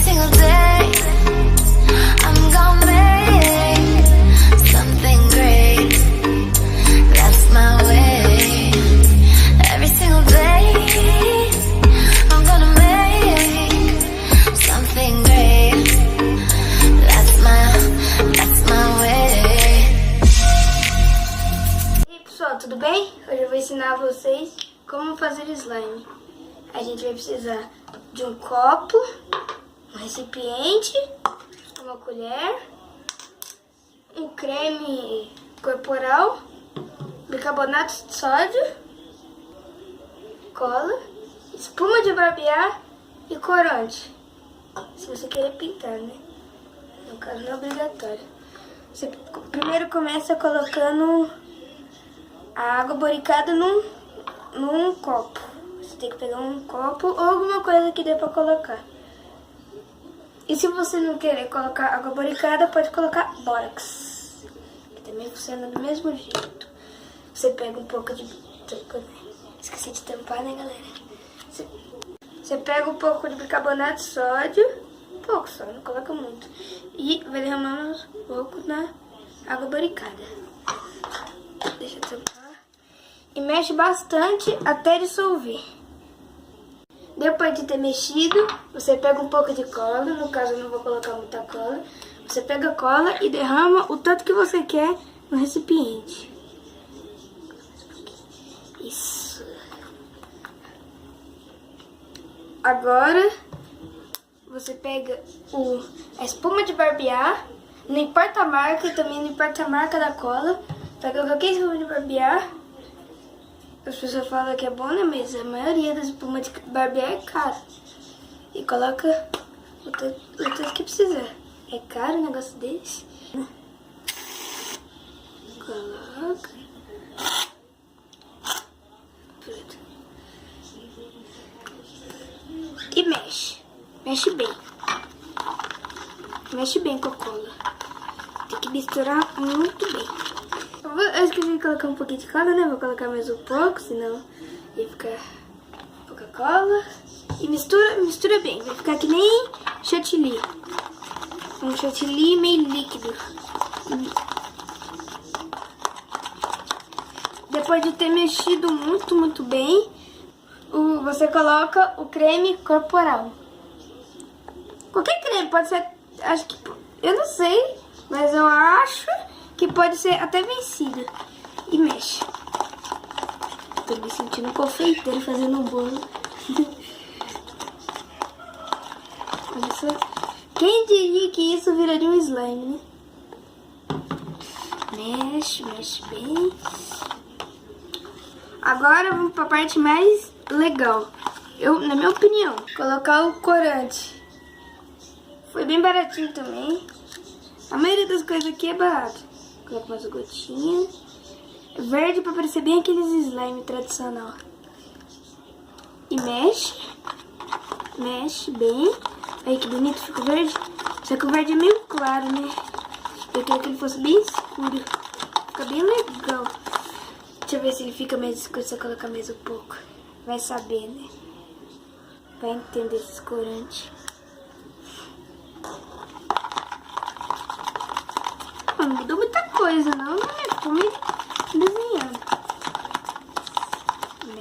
single day I'm gonna make something great. That's my way. Every single day I'm gonna make something great. That's my way. E aí pessoal, tudo bem? Hoje eu vou ensinar vocês como fazer slime. A gente vai precisar de um copo, um recipiente, uma colher, um creme corporal, bicarbonato de sódio, cola, espuma de barbear e corante. Se você querer pintar, né? No caso não é obrigatório. Você primeiro começa colocando a água boricada num copo. Você tem que pegar um copo ou alguma coisa que dê pra colocar. E se você não querer colocar água boricada, pode colocar bórax, que também funciona do mesmo jeito. Você pega um pouco de... Esqueci de tampar, né, galera? Você pega um pouco de bicarbonato de sódio, pouco só, não coloca muito, e vai derramando aos poucos na água boricada. Deixa eu tampar. E mexe bastante até dissolver. Depois de ter mexido, você pega um pouco de cola. No caso eu não vou colocar muita cola. Você pega a cola e derrama o tanto que você quer no recipiente. Isso. Agora você pega a espuma de barbear. Não importa a marca, também não importa a marca da cola. Pega qualquer espuma de barbear. As pessoas falam que é bom, né? Mas a maioria das espumas de barbear é cara. E coloca o tanto que precisar. É caro um negócio desse. Coloca. Pronto. E mexe. Mexe bem. Mexe bem com a cola. Tem que misturar muito bem. Eu esqueci de colocar um pouquinho de cola, né? Vou colocar mais um pouco, senão ia ficar pouca cola. E mistura bem. Vai ficar que nem chantilly. Um chantilly meio líquido. Depois de ter mexido muito bem, você coloca o creme corporal. Qualquer creme, pode ser, acho que, eu não sei, mas eu acho que pode ser até vencida. E mexe. Tô me sentindo um confeiteiro fazendo um bolo. Olha só. Quem diria que isso viraria um slime, né? Mexe, mexe bem. Agora vamos pra parte mais legal. Na minha opinião, colocar o corante. Foi bem baratinho também. A maioria das coisas aqui é barato. Coloca umas gotinhas. Verde pra parecer bem aqueles slime tradicional. E mexe. Mexe bem. Aí que bonito fica o verde. Só que o verde é meio claro, né? Eu queria que ele fosse bem escuro. Fica bem legal. Deixa eu ver se ele fica mais escuro se eu colocar mais um pouco. Vai saber, né? Vai entender esses corantes. Não mudou muita coisa, não, né? Ficou meio desenhando.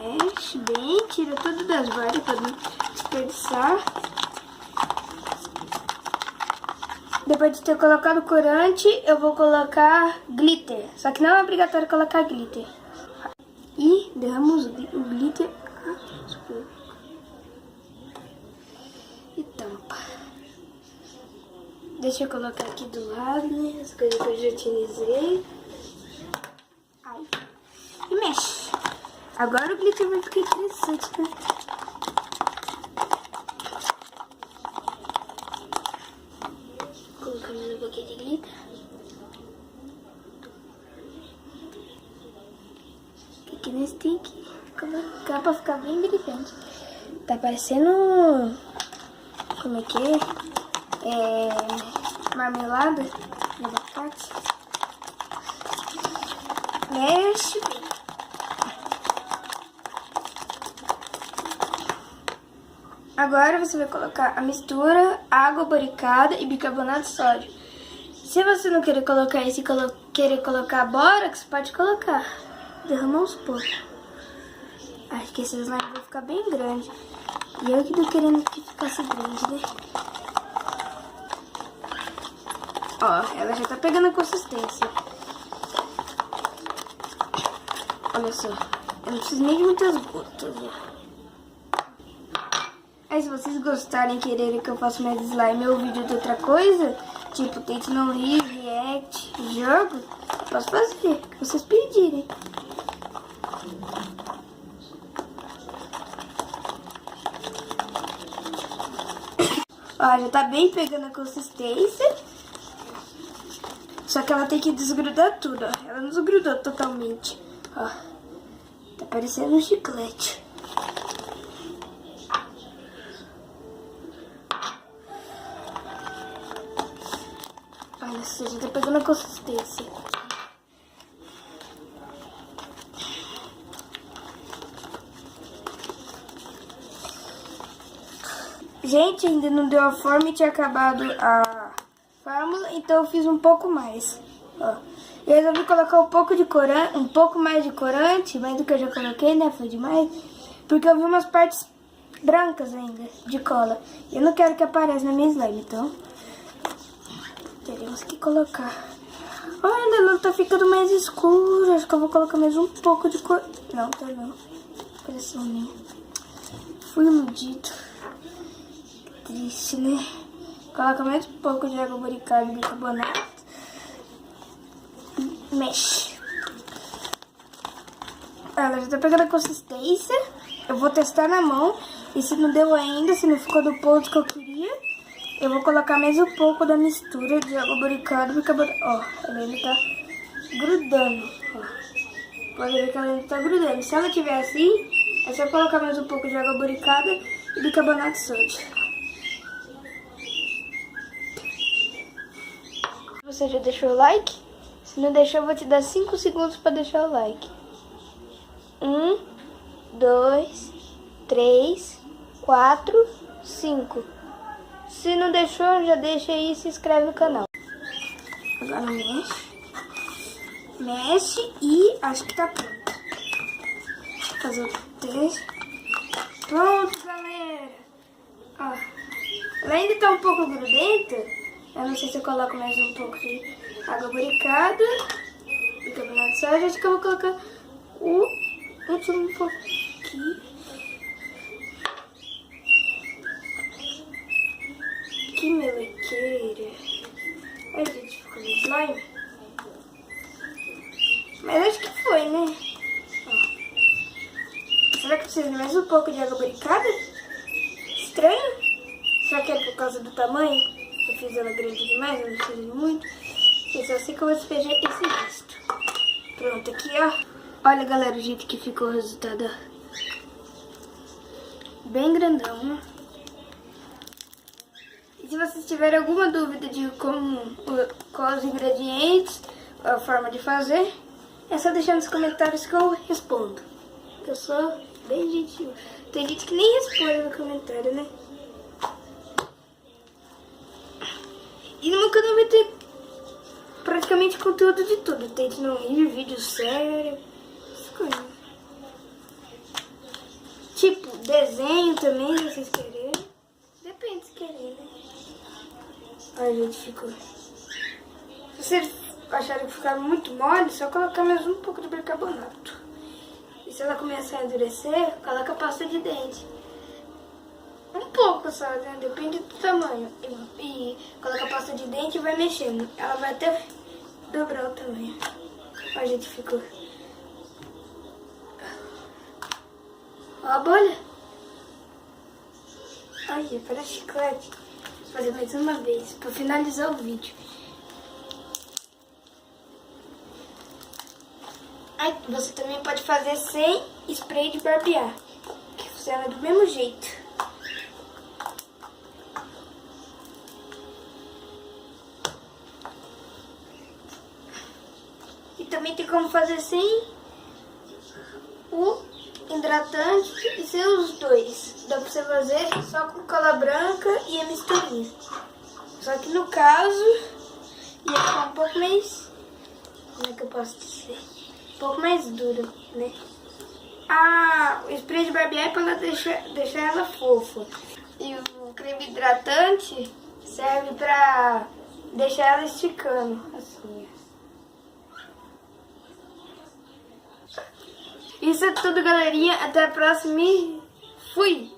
Mexe bem, tira tudo das varas pra não desperdiçar. Depois de ter colocado o corante, eu vou colocar glitter. Só que não é obrigatório colocar glitter. E derramos o glitter. E tampa. Deixa eu colocar aqui do lado, né? As coisas que eu já utilizei. Ai. E mexe. Agora o glitter vai ficar interessante, né? Colocando um pouquinho de glitter. Aqui nesse tem que colocar pra ficar bem brilhante. Tá parecendo... Como é que é? Marmelada de abacate. Mexe bem. Agora você vai colocar a mistura, água boricada e bicarbonato de sódio. Se você não querer colocar isso e querer colocar bórax, pode colocar. Derrama aos poucos. Acho que esse slime vai ficar bem grande. E eu que tô querendo que ficasse grande, né? Ó, ela já tá pegando a consistência. Olha só. Eu não preciso nem de muitas gotas, ó. Aí se vocês gostarem e quererem que eu faça mais slime ou vídeo de outra coisa, tipo tente não rir, react, jogo, eu posso fazer, que vocês pedirem. Ó, já tá bem pegando a consistência. Só que ela tem que desgrudar tudo, ó. Ela não desgrudou totalmente. Ó, tá parecendo um chiclete. Olha só, já tá pegando a consistência. Gente, ainda não deu a forma e tinha acabado a fórmula, então eu fiz um pouco mais. Ó, eu resolvi colocar um pouco mais de corante, mais do que eu já coloquei, né? Foi demais. Porque eu vi umas partes brancas ainda de cola. Eu não quero que apareça na minha slime, então teremos que colocar. Olha, ela tá ficando mais escura. Acho que eu vou colocar mais um pouco de cor. Não, tá não. Impressão minha. Fui iludido. Triste, né? Coloca mais um pouco de água boricada e bicarbonato. Mexe. Ela já tá pegando a consistência. Eu vou testar na mão. E se não deu ainda, se não ficou do ponto que eu queria, eu vou colocar mais um pouco da mistura de água boricada e bicarbonato. Ó, ela ainda tá grudando. Ó. Pode ver que ela ainda tá grudando. Se ela tiver assim, é só colocar mais um pouco de água boricada e bicarbonato de sódio. Você já deixou o like? Se não deixou, eu vou te dar 5 segundos para deixar o like. 1, 2, 3, 4, 5. Se não deixou, já deixa aí e se inscreve no canal. Agora mexe. Mexe e acho que tá pronto. Vou fazer o teste. Pronto, galera. Ó, ela ainda tá um pouco grudenta. Eu não sei se eu coloco mais um pouco de água boricada, bicarbonato de sódio. Acho que eu vou colocar o último pouquinho. Que melequeira. Ai, gente, ficou no slime. Mas acho que foi, né? Ó. Será que precisa de mais um pouco de água boricada? Estranho? Será que é por causa do tamanho? Eu fiz ela grande demais, eu não preciso de muito. Eu só sei que eu vou despejar esse resto. Pronto, aqui, ó. Olha, galera, o jeito que ficou o resultado, ó. Bem grandão, ó. E se vocês tiverem alguma dúvida de quais os ingredientes, a forma de fazer, é só deixar nos comentários que eu respondo. Eu sou bem gentil. Tem gente que nem responde no comentário, né? E no meu canal vai ter praticamente conteúdo de tudo. Tente não rir, vídeo sério, essas coisas. Tipo, desenho também, se vocês quererem. Depende se querem, né? Ai, gente, ficou. Se vocês acharem que ficar muito mole, só colocar mais um pouco de bicarbonato. E se ela começar a endurecer, coloca pasta de dente. Um pouco só, né? Depende do tamanho. E coloca a pasta de dente e vai mexendo. Ela vai até dobrar o tamanho. Ó, gente, ficou. Ó a bolha. Ai, parece chiclete. Vou fazer mais uma vez pra finalizar o vídeo. Aí, você também pode fazer sem spray de barbear, que funciona do mesmo jeito. Também tem como fazer sem o hidratante e sem os dois. Dá pra você fazer só com cola branca e a misturinha. Só que no caso, ia ficar um pouco mais... Como é que eu posso dizer? Um pouco mais duro, né? Ah, o spray de barbear é pra ela deixar ela fofa. E o creme hidratante serve pra deixar ela esticando, assim. Isso é tudo, galerinha. Até a próxima e fui!